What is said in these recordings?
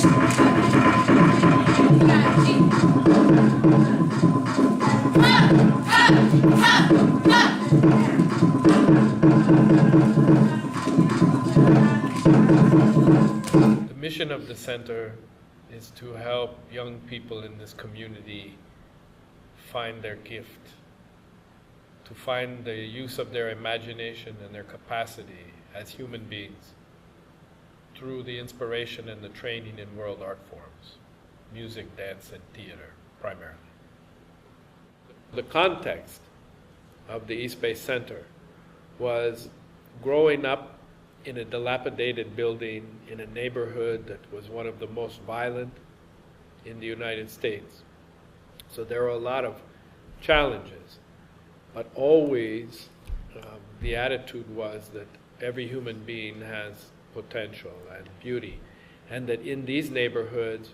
The mission of the center is to help young people in this community find their gift, to find the use of their imagination and their capacity as human beings through the inspiration and the training in world art forms, music, dance, and theater primarily. The context of the East Bay Center was growing up in a dilapidated building in a neighborhood that was one of the most violent in the United States. So there were a lot of challenges, but always the attitude was that every human being has potential and beauty, and that in these neighborhoods,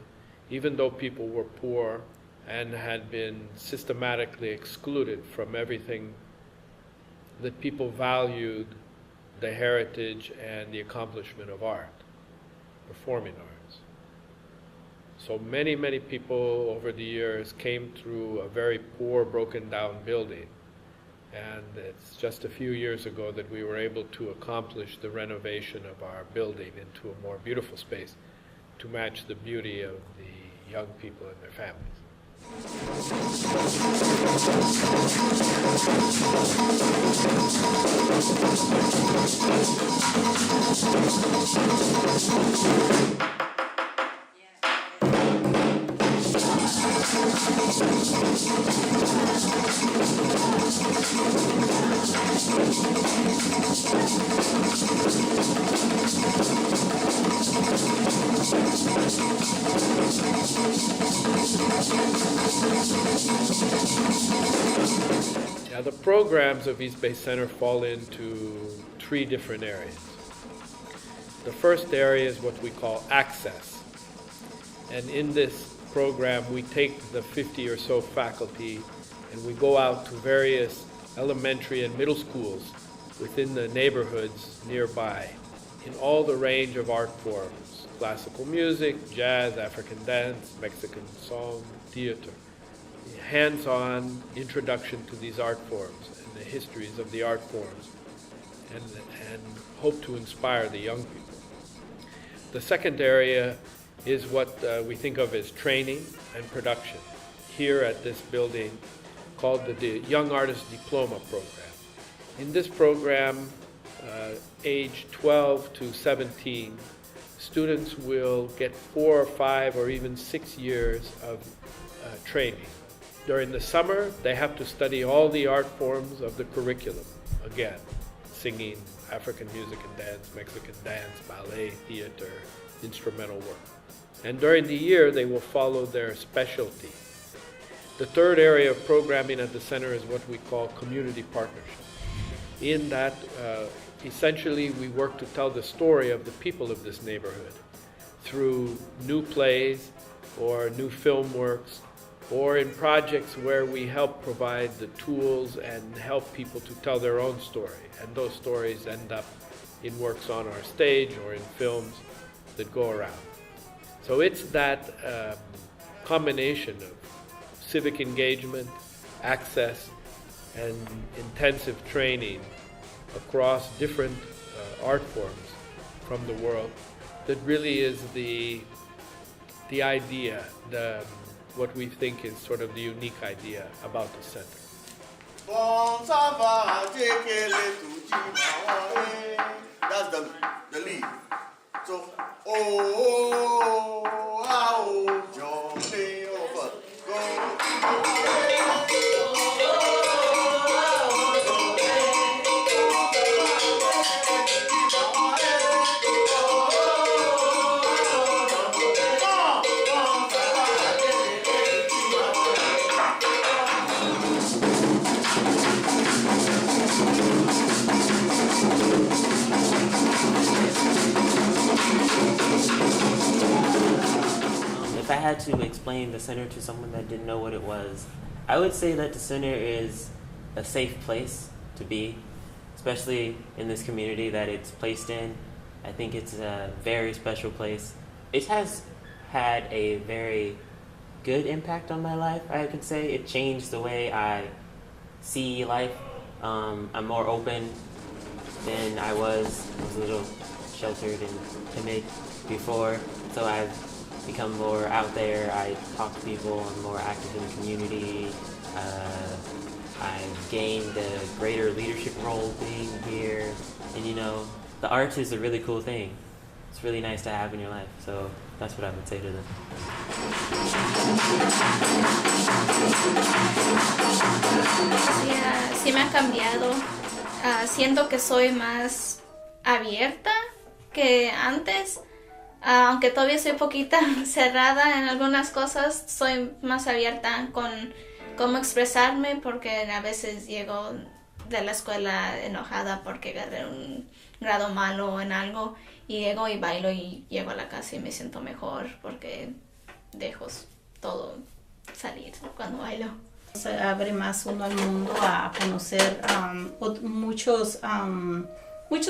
even though people were poor and had been systematically excluded from everything, that people valued the heritage and the accomplishment of art, performing arts. So many, many people over the years came through a very poor, broken down building. And it's just a few years ago that we were able to accomplish the renovation of our building into a more beautiful space to match the beauty of the young people and their families. Now, the programs of East Bay Center fall into three different areas. The first area is what we call access. And in this program, we take the 50 or so faculty and we go out to various elementary and middle schools within the neighborhoods nearby in all the range of art forms: classical music, jazz, African dance, Mexican song, theater. Hands-on introduction to these art forms and the histories of the art forms, and hope to inspire the young people. The second area is what we think of as training and production here at this building, called the Young Artist Diploma Program. In this program, age 12 to 17, students will get 4 or 5 or even 6 years of training. During the summer, they have to study all the art forms of the curriculum. Again, singing, African music and dance, Mexican dance, ballet, theater, instrumental work. And during the year, they will follow their specialty. The third area of programming at the center is what we call community partnership. In that, essentially, we work to tell the story of the people of this neighborhood through new plays or new film works, or in projects where we help provide the tools and help people to tell their own story. And those stories end up in works on our stage or in films that go around. So it's that combination of civic engagement, access, and intensive training across different art forms from the world that really is the idea, what we think is sort of the unique idea about the center. That's the lead. So, Johnny, over, go. If I had to explain the center to someone that didn't know what it was, I would say that the center is a safe place to be, especially in this community that it's placed in. I think it's a very special place. It has had a very good impact on my life, I could say. It changed the way I see life. I'm more open than I was. I was a little sheltered and timid before, so I've become more out there. I talk to people. I'm more active in the community. I've gained a greater leadership role being here. And you know, the arts is a really cool thing. It's really nice to have in your life. So that's what I would say to them. Sí me ha cambiado. Siento que soy más abierta que antes. Aunque todavía soy poquita cerrada en algunas cosas, soy más abierta con cómo expresarme, porque a veces llego de la escuela enojada porque agarré un grado malo en algo y llego y bailo y llego a la casa y me siento mejor porque dejo todo salir cuando bailo. Se abre más uno al mundo a conocer muchos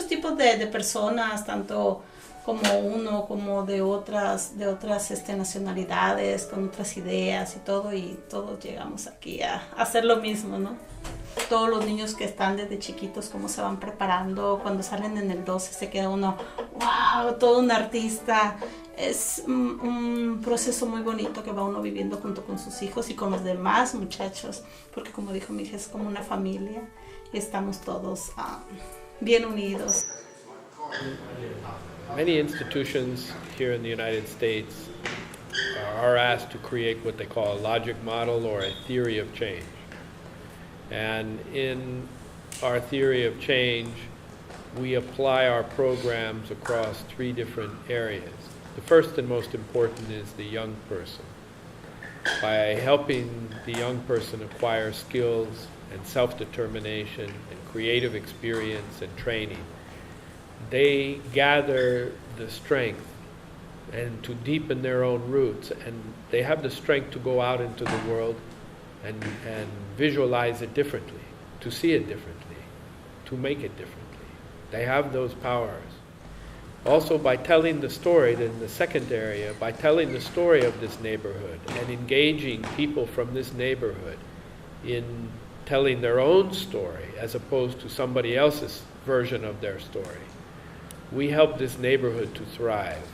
tipos de personas, tanto como uno, como de otras nacionalidades, con otras ideas y todos llegamos aquí a hacer lo mismo, ¿no? Todos los niños que están desde chiquitos, cómo se van preparando, cuando salen en el 12 se queda uno, wow, todo un artista. Es un proceso muy bonito que va uno viviendo junto con sus hijos y con los demás muchachos, porque como dijo mi hija, es como una familia y estamos todos bien unidos. Many institutions here in the United States are asked to create what they call a logic model or a theory of change. And in our theory of change, we apply our programs across 3 different areas. The first and most important is the young person. By helping the young person acquire skills and self-determination and creative experience and training, they gather the strength and to deepen their own roots, and they have the strength to go out into the world and visualize it differently, to see it differently, to make it differently. They have those powers. Also, by telling the story, in the second area, by telling the story of this neighborhood and engaging people from this neighborhood in telling their own story as opposed to somebody else's version of their story, we help this neighborhood to thrive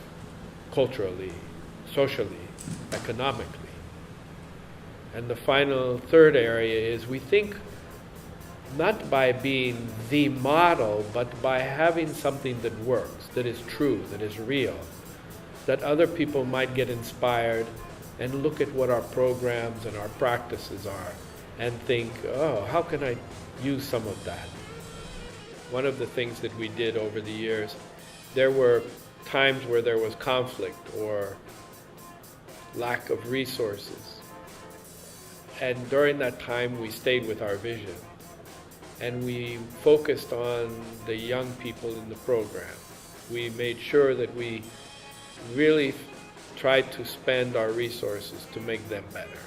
culturally, socially, economically. And the final third area is we think not by being the model, but by having something that works, that is true, that is real, that other people might get inspired and look at what our programs and our practices are and think, oh, how can I use some of that? One of the things that we did over the years, there were times where there was conflict or lack of resources. And during that time, we stayed with our vision. And we focused on the young people in the program. We made sure that we really tried to spend our resources to make them better.